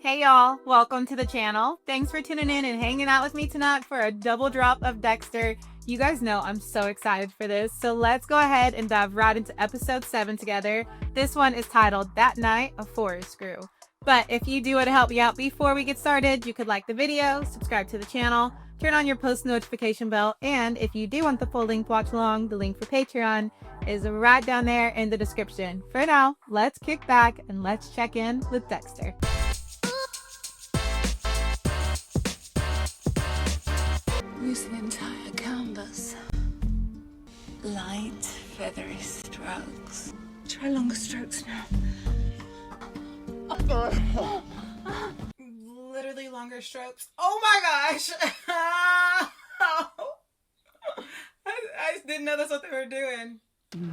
Hey y'all, welcome to the channel. Thanks for tuning in and hanging out with me tonight for a double drop of Dexter. You guys know I'm so excited for this, so let's go ahead and dive right into episode 7 together. This one is titled That Night a Forest Grew. But if you do want to help me out before we get started, you could like the video, subscribe to the channel, turn on your post notification bell, and if you do want the full length watch along, the link for Patreon is right down there in the description. For now, let's kick back and let's check in with Dexter. Use an entire canvas. Light, feathery strokes. Try longer strokes now. Literally longer strokes. Oh my gosh! I just didn't know that's what they were doing.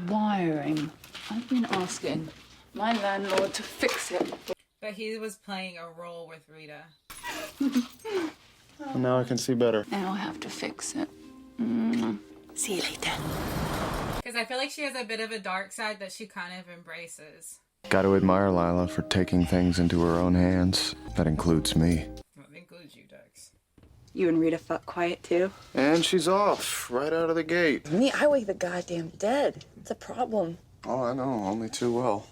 Wiring. I've been asking my landlord to fix it. But he was playing a role with Rita. Well, now I can see better. Now I have to fix it. See you later. Because I feel like she has a bit of a dark side that she kind of embraces. Got to admire Lyla for taking things into her own hands. That includes me. Well, it includes you, Dex. You and Rita fuck quiet too? And she's off, right out of the gate. Me, I wake the goddamn dead. It's a problem. Oh, I know, only too well.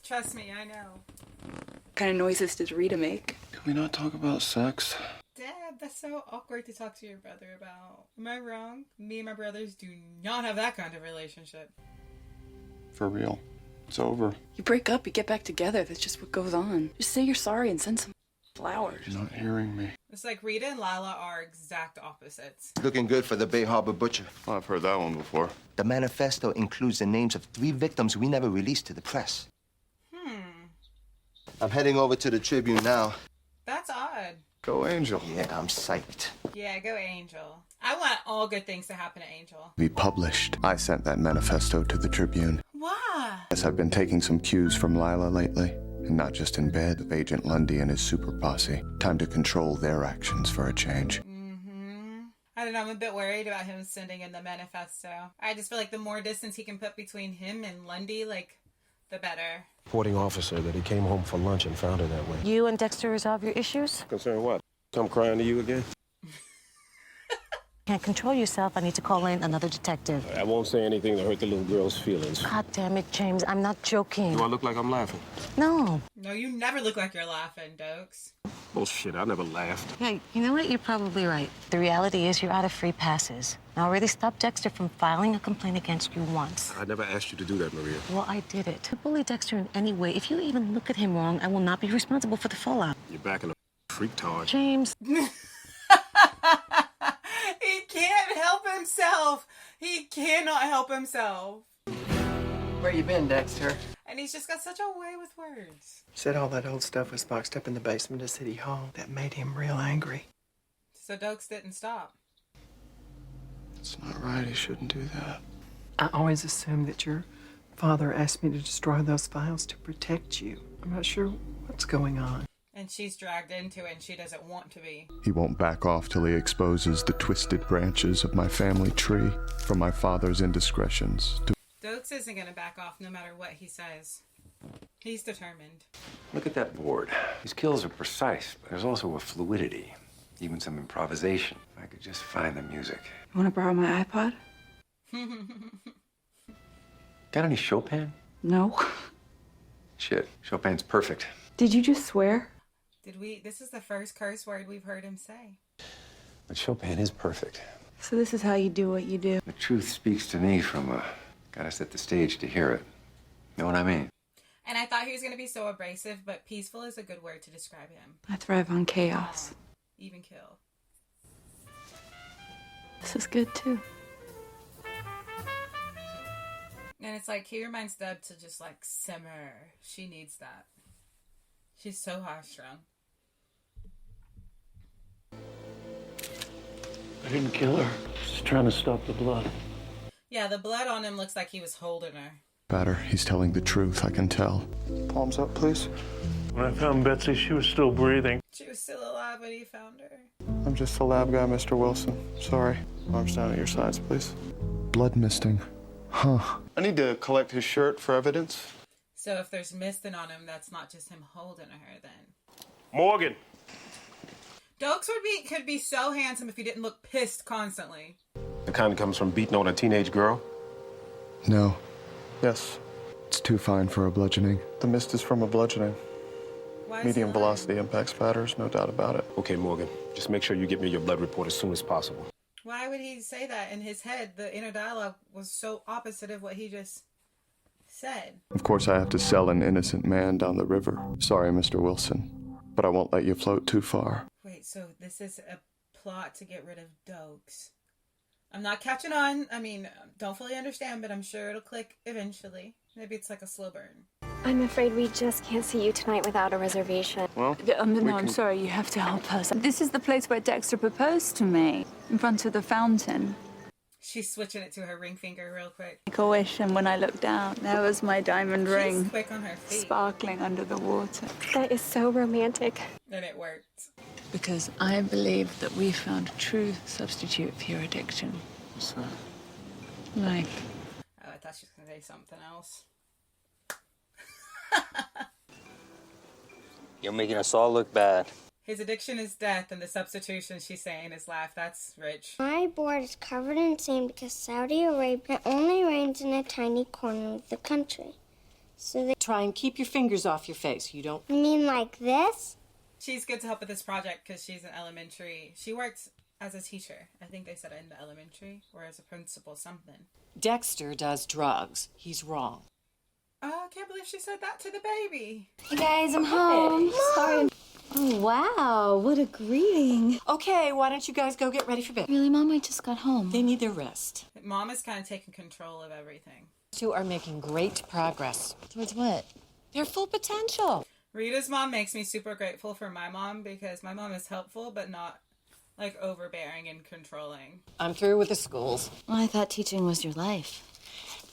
Trust me, I know. What kind of noises does Rita make? Can we not talk about sex? Deb, that's so awkward to talk to your brother about. Am I wrong? Me and my brothers do not have that kind of relationship. For real. It's over. You break up, you get back together. That's just what goes on. Just say you're sorry and send some flowers. You're not hearing me. It's like Rita and Lyla are exact opposites. Looking good for the Bay Harbor Butcher. Well, I've heard that one before. The manifesto includes the names of 3 victims we never released to the press. I'm heading over to the Tribune now. That's odd. Go Angel. Yeah, I'm psyched. Yeah, go Angel. I want all good things to happen to Angel. Be published. I sent that manifesto to the Tribune. Why? Yes, I've been taking some cues from Lyla lately. And not just in bed with Agent Lundy and his super posse. Time to control their actions for a change. I don't know, I'm a bit worried about him sending in the manifesto. I just feel like the more distance he can put between him and Lundy, the better. Reporting officer that he came home for lunch and found her that way. You and Dexter resolve your issues? Concern what? I'm crying to you again? Can't control yourself. I need to call in another detective. I won't say anything to hurt the little girl's feelings. God damn it, James. I'm not joking. Do I look like I'm laughing? No. No, you never look like you're laughing, Dokes. Bullshit, I never laughed. Hey, you know what? You're probably right. The reality is you're out of free passes. Now, really stop Dexter from filing a complaint against you once. I never asked you to do that, Maria. Well, I did it. To bully Dexter in any way, if you even look at him wrong, I will not be responsible for the fallout. You're back in a freak-tard. James. He can't help himself. He cannot help himself. Where you been, Dexter? And he's just got such a way with words. Said all that old stuff was boxed up in the basement of City Hall. That made him real angry. So Dokes didn't stop. It's not right. He shouldn't do that. I always assumed that your father asked me to destroy those files to protect you. I'm not sure what's going on. And she's dragged into it and she doesn't want to be. He won't back off till he exposes the twisted branches of my family tree, from my father's indiscretions to... Dokes isn't going to back off no matter what he says. He's determined. Look at that board. His kills are precise, but there's also a fluidity, even some improvisation. If I could just find the music. You want to borrow my iPod? Got any Chopin? No. Shit, Chopin's perfect. Did you just swear? This is the first curse word we've heard him say. But Chopin is perfect. So this is how you do what you do. The truth speaks to me from gotta set the stage to hear it. Know what I mean? And I thought he was going to be so abrasive, but peaceful is a good word to describe him. I thrive on chaos. Even kill. This is good too. And it's like, he reminds Deb to just simmer. She needs that. She's so high-strung. I didn't kill her. Just trying to stop the blood. Yeah, the blood on him looks like he was holding her. Better. He's telling the truth, I can tell. Palms up, please. When I found Betsy, she was still breathing. She was still alive when he found her. I'm just a lab guy, Mr. Wilson. Sorry. Arms down at your sides, please. Blood misting. Huh. I need to collect his shirt for evidence. So if there's misting on him, that's not just him holding her then. Morgan. Dokes could be so handsome if he didn't look pissed constantly. The kind that comes from beating on a teenage girl? No, Yes, it's too fine for a bludgeoning. the mist is from a bludgeoning. Why is Medium he lying? velocity impacts spatters, no doubt about it. Okay, Morgan. Just make sure you get me your blood report as soon as possible. Why would he say that in his head? The inner dialogue was so opposite of what he just said. Of course, I have to sell an innocent man down the river. Sorry, Mr. Wilson, but I won't let you float too far. Wait, so this is a plot to get rid of Dokes. I'm not catching on. I mean, don't fully understand, but I'm sure it'll click eventually. Maybe it's like a slow burn. I'm afraid we just can't see you tonight without a reservation. Well, No, I'm sorry, you have to help us. This is the place where Dexter proposed to me, in front of the fountain. She's switching it to her ring finger real quick. Make a wish, and when I looked down, there was my diamond She's ring, quick on her feet. sparkling under the water. That is so romantic. And it worked. Because I believe that we found a true substitute for your addiction. so, Oh, I thought she was going to say something else. You're making us all look bad. His addiction is death, and the substitution she's saying is life. That's rich. My board is covered in sand because Saudi Arabia only rains in a tiny corner of the country. So they Try and keep your fingers off your face. You don't. mean like this? She's good to help with this project because she's in elementary. She works as a teacher. I think they said in the elementary or as a principal, something. Dexter does drugs. He's wrong. Oh, I can't believe she said that to the baby. Hey guys, I'm home. Sorry. Oh, wow. What a greeting. Okay, why don't you guys go get ready for bed? Really, Mom? I just got home. They need their rest. Mom is kind of taking control of everything. Two are making great progress. Towards what? Their full potential. Rita's mom makes me super grateful for my mom because my mom is helpful but not like overbearing and controlling. I'm through with the schools. Well, I thought teaching was your life.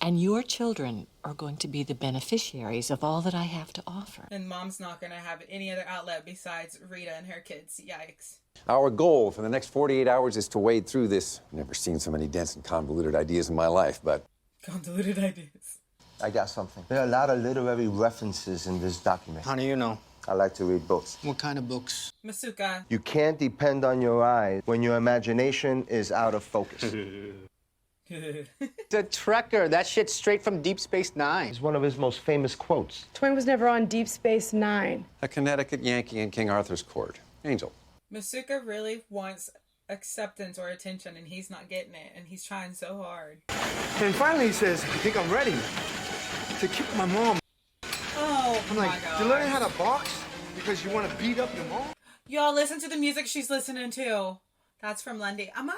And your children are going to be the beneficiaries of all that I have to offer. And mom's not going to have any other outlet besides Rita and her kids. Yikes. Our goal for the next 48 hours is to wade through this. Never seen so many dense and convoluted ideas in my life, but... Convoluted ideas. I got something. There are a lot of literary references in this document. How do you know? I like to read books. What kind of books? Masuka. You can't depend on your eyes when your imagination is out of focus. The Trekker. That shit's straight from Deep Space Nine. It's one of his most famous quotes. Twin was never on Deep Space Nine. A Connecticut Yankee in King Arthur's court. Angel. Masuka really wants acceptance or attention, and he's not getting it, and he's trying so hard. And finally he says, I think I'm ready to kick my mom. Oh, I'm my like, God. you learn how to box because you want to beat up your mom? Y'all listen to the music she's listening to. That's from Lundy. Am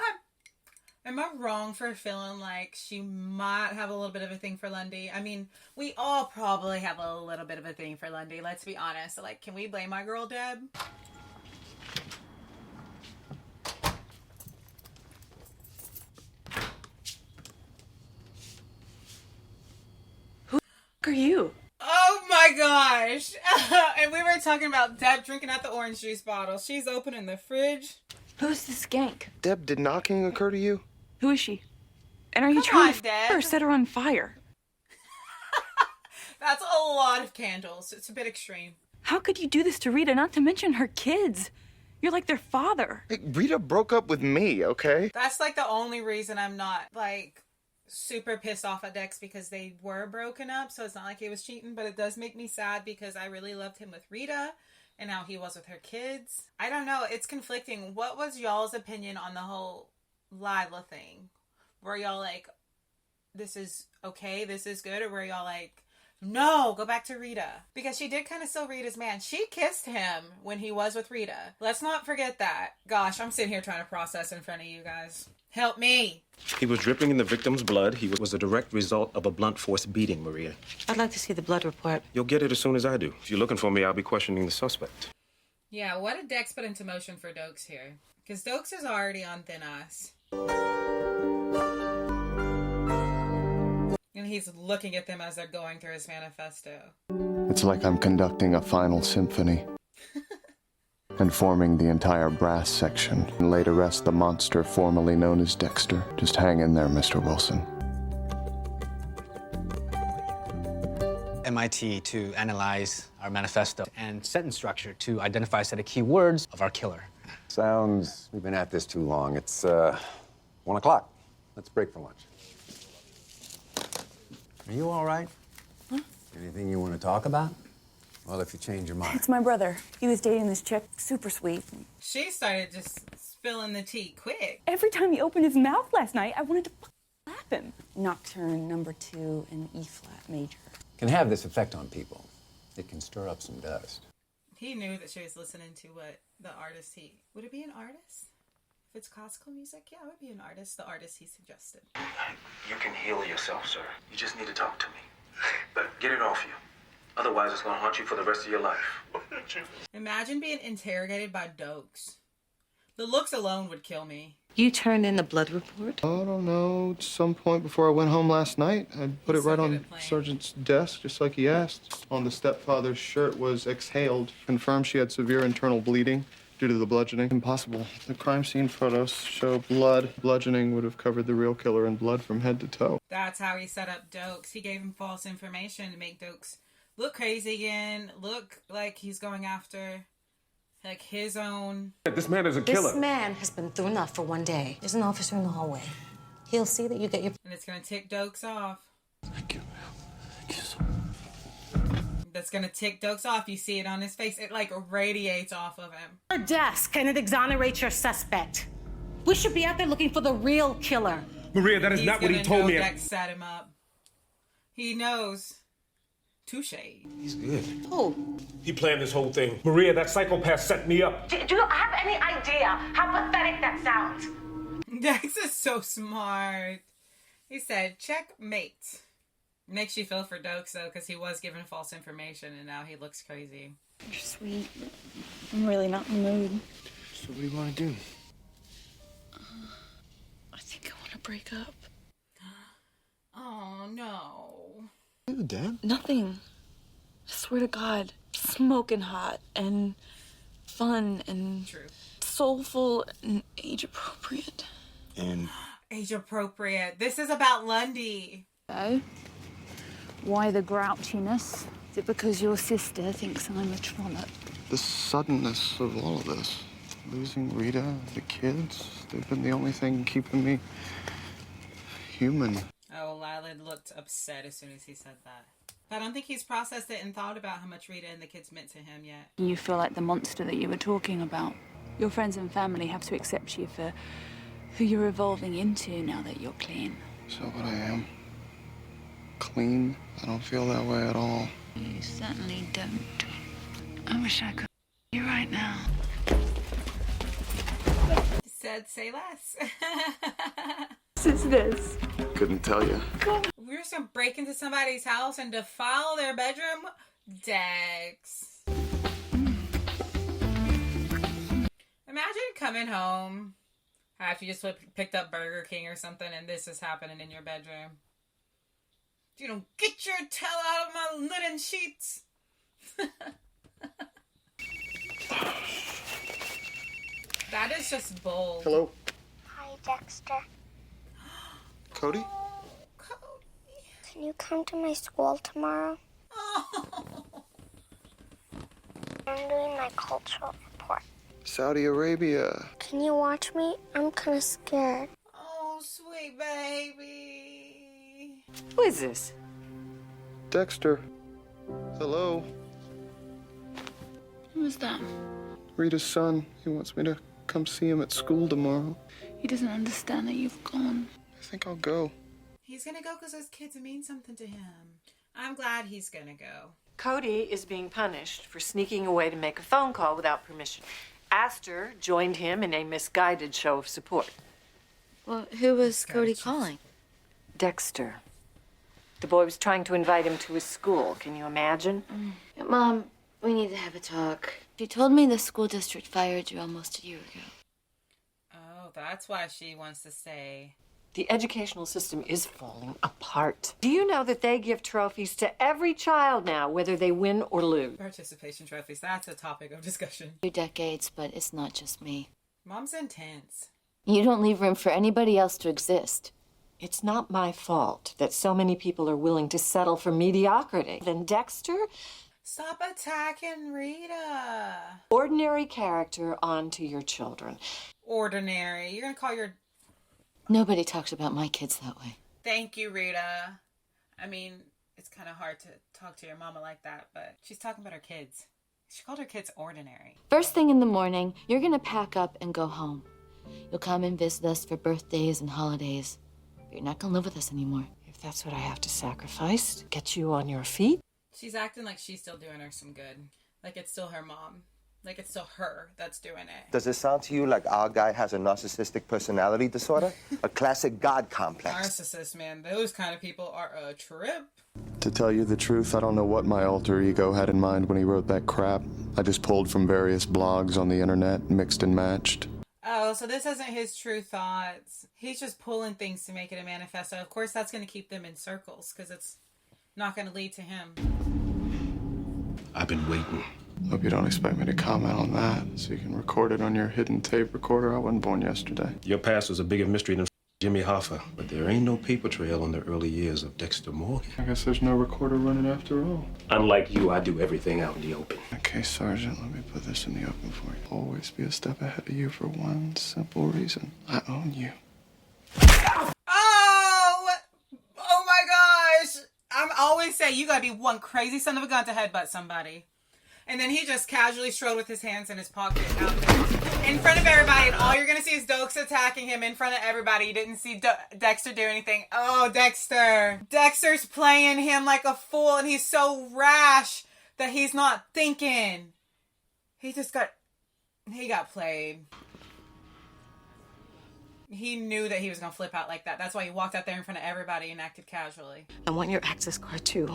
I wrong for feeling like she might have a little bit of a thing for Lundy? I mean, we all probably have a little bit of a thing for Lundy, let's be honest. Like, can we blame my girl Deb? Who are you? Oh my gosh! And we were talking about Deb drinking out the orange juice bottle. She's opening the fridge. Who's the skank? Deb, did knocking occur to you? Who is she? And are you Come trying on, to Deb. or set her on fire? That's a lot of candles. It's a bit extreme. How could you do this to Rita, not to mention her kids? You're like their father. Hey, Rita broke up with me, okay? That's like the only reason I'm not like super pissed off at Dex, because they were broken up, so it's not like he was cheating, but it does make me sad because I really loved him with Rita and how he was with her kids. I don't know, it's conflicting. What was y'all's opinion on the whole Lyla thing? Were y'all like, this is okay, this is good, or were y'all like, no, go back to Rita? Because she did kind of still Rita's man. She kissed him when he was with Rita. Let's not forget that. Gosh, I'm sitting here trying to process in front of you guys. Help me. He was dripping in the victim's blood. He was a direct result of a blunt force beating, Maria. I'd like to see the blood report. You'll get it as soon as I do. If you're looking for me, I'll be questioning the suspect. Yeah, what did Dex put into motion for Dokes here? Because Dokes is already on thin ice. And he's looking at them as they're going through his manifesto. It's like I'm conducting a final symphony. And forming the entire brass section, and lay to rest the monster formerly known as Dexter. Just hang in there, Mr. Wilson. MIT to analyze our manifesto and sentence structure to identify a set of key words of our killer. Sounds we've been at this too long. It's 1 o'clock. Let's break for lunch. Are you all right? Huh? Anything you want to talk about? Well, if you change your mind. It's my brother. He was dating this chick, super sweet. She started just spilling the tea quick. Every time he opened his mouth last night, I wanted to slap him. Nocturne number 2 in E-flat major. Can have this effect on people. It can stir up some dust. He knew that she was listening to what the artist would it be an artist? If it's classical music, yeah, it would be an artist. The artist he suggested. You can heal yourself, sir. You just need to talk to me. But get it off you. Otherwise, it's gonna haunt you for the rest of your life. Imagine being interrogated by dokes. The looks alone would kill me. You turned in the blood report? I don't know. At some point before I went home last night, I put it right on Sergeant's desk, just like he asked. On the stepfather's shirt was exhaled. Confirmed she had severe internal bleeding due to the bludgeoning. Impossible. The crime scene photos show blood. Bludgeoning would have covered the real killer in blood from head to toe. That's how he set up dokes. He gave him false information to make dokes look crazy again, look like he's going after like his own. This man is a killer. This man has been through enough for one day. There's an officer in the hallway. He'll see that you get your... And it's gonna tick dokes off. Thank you. That's gonna tick dokes off. You see it on his face. It like radiates off of him. Your desk and it exonerates your suspect. We should be out there looking for the real killer. Maria, that is not what he told me. Dex set him up. He knows. Touche. He's good. Who? He planned this whole thing. Maria, that psychopath set me up. Do you have any idea how pathetic that sounds? Dex is so smart. He said, checkmate. Makes you feel for Dokes, though, because he was given false information, and now he looks crazy. You're sweet. I'm really not in the mood. So what do you want to do? I think I want to break up. Oh, no. Ew, Dad. Nothing. I swear to God. Smoking hot and fun and soulful and age-appropriate. And... Age-appropriate. This is about Lundy. So, why the grouchiness? Is it because your sister thinks I'm a trollop? The suddenness of all of this. Losing Rita, the kids, they've been the only thing keeping me human. Oh, Lyla looked upset as soon as he said that. I don't think he's processed it and thought about how much Rita and the kids meant to him yet. You feel like the monster that you were talking about. Your friends and family have to accept you for who you're evolving into now that you're clean. Is that what I am? Clean? I don't feel that way at all. You certainly don't. I wish I could you right now. Said say less. What is this? Couldn't tell you. We're just gonna break into somebody's house and defile their bedroom? Dex. Imagine coming home after you just picked up Burger King or something and this is happening in your bedroom. You don't get your tail out of my linen sheets. That is just bold. Hello? Hi, Dexter. Cody? Can you come to my school tomorrow? I'm doing my cultural report. Saudi Arabia. Can you watch me? I'm kind of scared. Oh, sweet baby. Who is this? Dexter. Hello? Who is that? Rita's son. He wants me to come see him at school tomorrow. He doesn't understand that you've gone. I think I'll go. He's gonna go because those kids mean something to him. I'm glad he's gonna go. Cody is being punished for sneaking away to make a phone call without permission. Astor joined him in a misguided show of support. Well, who was Cody calling? Dexter. The boy was trying to invite him to his school. Can you imagine? Mom, we need to have a talk. She told me the school district fired you almost a year ago. Oh, that's why she wants to stay. The educational system is falling apart. Do you know that they give trophies to every child now, whether they win or lose? Participation trophies, that's a topic of discussion. 2 decades, but it's not just me. Mom's intense. You don't leave room for anybody else to exist. It's not my fault that so many people are willing to settle for mediocrity. Then Dexter, Stop attacking Rita. ordinary character onto your children. Ordinary. You're gonna call your... Nobody talks about my kids that way. Thank you, Rita. I mean, it's kind of hard to talk to your mama like that, but she's talking about her kids. She called her kids ordinary. First thing in the morning, you're gonna pack up and go home. You'll come and visit us for birthdays and holidays. But you're not gonna live with us anymore. If that's what I have to sacrifice to get you on your feet. She's acting like she's still doing her some good. Like it's still her mom. Like it's still her that's doing it. Does it sound to you like our guy has a narcissistic personality disorder? A classic God complex? Narcissist, man. Those kind of people are a trip. To tell you the truth, I don't know what my alter ego had in mind when he wrote that crap. I just pulled from various blogs on the internet, mixed and matched. Oh, so this isn't his true thoughts. He's just pulling things to make it a manifesto. Of course, that's going to keep them in circles because it's not going to lead to him. I've been waiting. Hope you don't expect me to comment on that, so you can record it on your hidden tape recorder. I wasn't born yesterday. Your past was a bigger mystery than Jimmy Hoffa, but there ain't no paper trail on the early years of Dexter Morgan. I guess there's no recorder running after all. Unlike you, I do everything out in the open. Okay, Sergeant, let me put this in the open for you. Always be a step ahead of you for one simple reason. I own you. Oh my gosh! I'm always say you gotta be one crazy son of a gun to headbutt somebody. And then he just casually strode with his hands in his pocket out there in front of everybody, and all you're gonna see is Dokes attacking him in front of everybody. You didn't see Dexter do anything. Oh, Dexter. Dexter's playing him like a fool, and he's so rash that he's not thinking. He got played. He knew that he was gonna flip out like that. That's why he walked out there in front of everybody and acted casually. I want your access card too.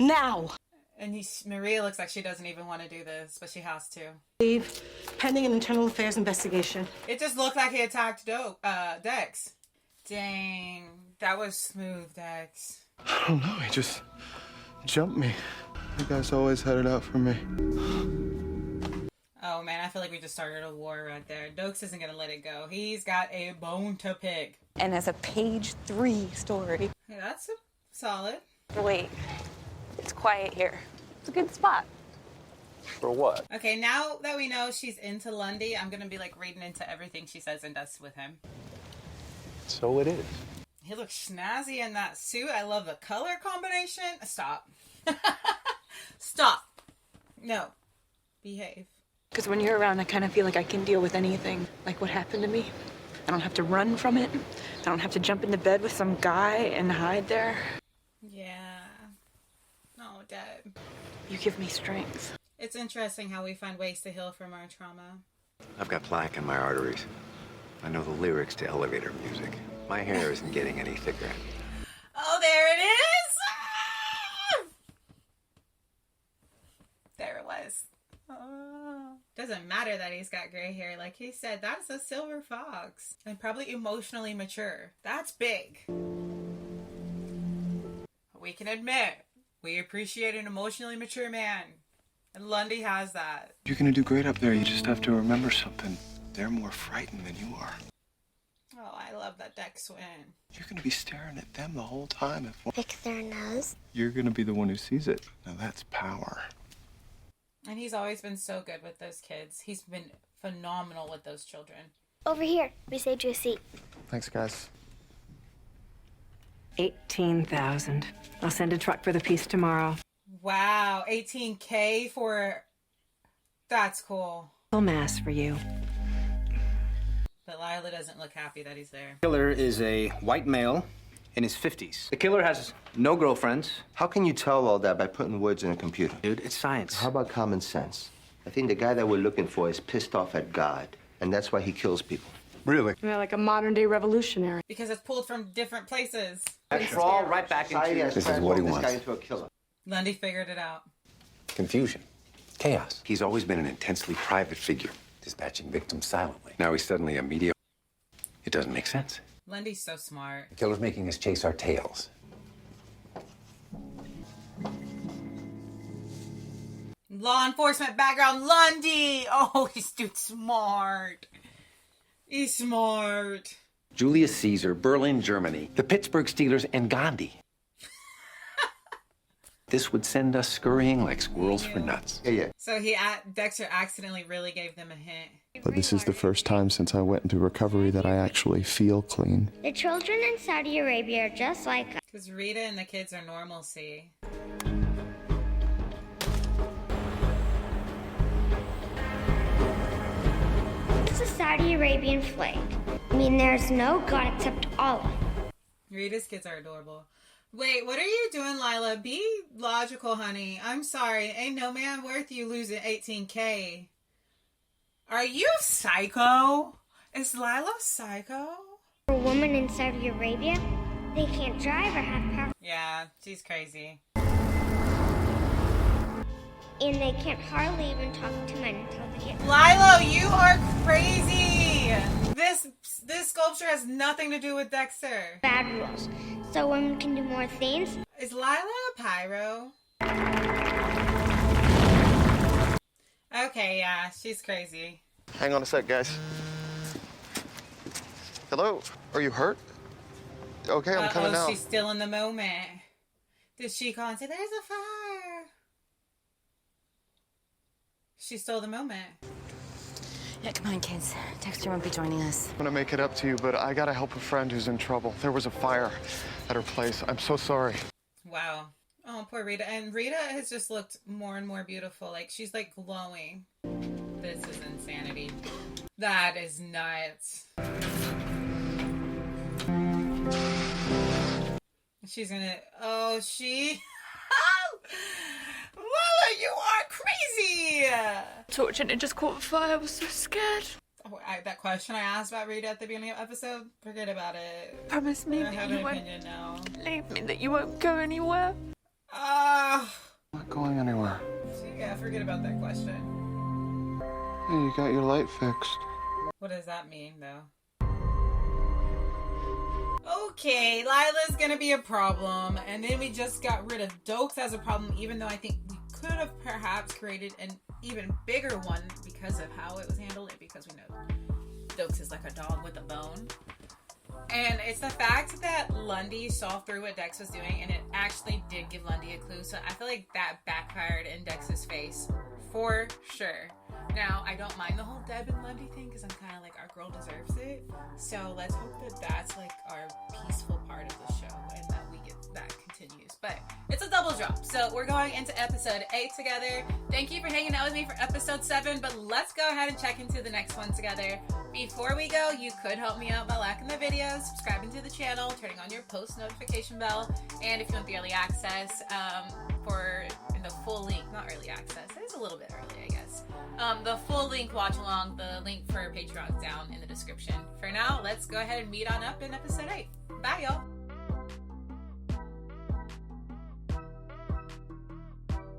Now! And Maria looks like she doesn't even want to do this, but she has to. Leave, pending an internal affairs investigation. It just looked like he attacked Dex. Dang, that was smooth, Dex. I don't know, he just jumped me. You guys always had it out for me. Oh man, I feel like we just started a war right there. Dokes isn't gonna let it go. He's got a bone to pick. And as a page 3 story. Yeah, that's solid. Wait, it's quiet here. It's a good spot. For what? Okay, now that we know she's into Lundy, I'm gonna be like reading into everything she says and does with him. So it is. He looks snazzy in that suit. I love the color combination. Stop. Stop. No. Behave. Because when you're around, I kind of feel like I can deal with anything, like what happened to me. I don't have to run from it. I don't have to jump into bed with some guy and hide there. Yeah. Oh, Deb. You give me strength. It's interesting how we find ways to heal from our trauma. I've got plaque in my arteries. I know the lyrics to elevator music. My hair isn't getting any thicker. Oh, there it is! Ah! There it was. Oh. Doesn't matter that he's got gray hair. Like he said, that's a silver fox. And probably emotionally mature. That's big. We can admit, we appreciate an emotionally mature man. And Lundy has that. You're gonna do great up there. You just have to remember something. They're more frightened than you are. Oh, I love that Dex win. You're gonna be staring at them the whole time. Pick their nose. You're gonna be the one who sees it. Now that's power. And he's always been so good with those kids. He's been phenomenal with those children. Over here. We saved you a seat. Thanks, guys. 18,000. I'll send a truck for the piece tomorrow. Wow, 18K for... That's cool. Full mass for you. But Lyla doesn't look happy that he's there. Killer is a white male in his 50s. The killer has no girlfriends. How can you tell all that by putting words in a computer? Dude, it's science. How about common sense? I think the guy that we're looking for is pissed off at God, and that's why he kills people. Really? Yeah, like a modern-day revolutionary. Because it's pulled from different places. Crawl right back into... This is what he This wants. guy into a killer. Lundy figured it out. Confusion. Chaos. He's always been an intensely private figure, dispatching victims silently. Now he's suddenly a media... It doesn't make sense. Lundy's so smart. The killer's making us chase our tails. Law enforcement background, Lundy! Oh, this dude's smart. He's smart. Julius Caesar, Berlin, Germany, the Pittsburgh Steelers, and Gandhi. This would send us scurrying like squirrels for nuts. Yeah. So Dexter accidentally really gave them a hint. But this is the first time since I went into recovery that I actually feel clean. The children in Saudi Arabia are just like us. Because Rita and the kids are normalcy. It's a Saudi Arabian flag. I mean, there's no God except Allah. Rita's kids are adorable. Wait, what are you doing, Lyla? Be logical, honey. I'm sorry. Ain't no man worth you losing 18K. Are you psycho? Is Lyla psycho? For women in Saudi Arabia, they can't drive or have power. Yeah, she's crazy. And they can't hardly even talk to men until they get... Lyla, you are crazy! This sculpture has nothing to do with Dexter. Bad rules. So women can do more things. Is Lyla a pyro? Okay, yeah, she's crazy. Hang on a sec, guys. Hello? Are you hurt? Okay, I'm coming out. She's still in the moment. Did she call and say, there's a fire? She stole the moment. Yeah, come on, kids. Dexter won't be joining us. I'm gonna make it up to you, but I gotta help a friend who's in trouble. There was a fire at her place. I'm so sorry. Wow. Oh, poor Rita. And Rita has just looked more and more beautiful. Like, she's like glowing. This is insanity. That is nuts. She's gonna... Oh, she... Lyla, you are crazy! Torch and it just caught fire. I was so scared. Oh, that question I asked about Rita at the beginning of the episode, forget about it. Promise me I that have you an won't opinion now. leave me, that you won't go anywhere. I'm not going anywhere. Yeah, forget about that question. Hey, you got your light fixed. What does that mean, though? Okay, Lila's gonna be a problem, and then we just got rid of Dokes as a problem, even though I think we could have perhaps created an even bigger one because of how it was handled, and because we know Dokes is like a dog with a bone. And it's the fact that Lundy saw through what Dex was doing, and it actually did give Lundy a clue, so I feel like that backfired in Dex's face for sure. Now, I don't mind the whole Deb and Lundy thing because I'm kind of like, our girl deserves it. So let's hope that that's like our peaceful part of the show and that we get that continues. But it's a double drop. So we're going into episode 8 together. Thank you for hanging out with me for episode 7, but let's go ahead and check into the next one together. Before we go, you could help me out by liking the video, subscribing to the channel, turning on your post notification bell, and if you want the early access for the full link, not early access, it's a little bit early, I guess. The full link watch along, the link for Patreon down in the description. For now, let's go ahead and meet on up in episode 8. Bye, y'all.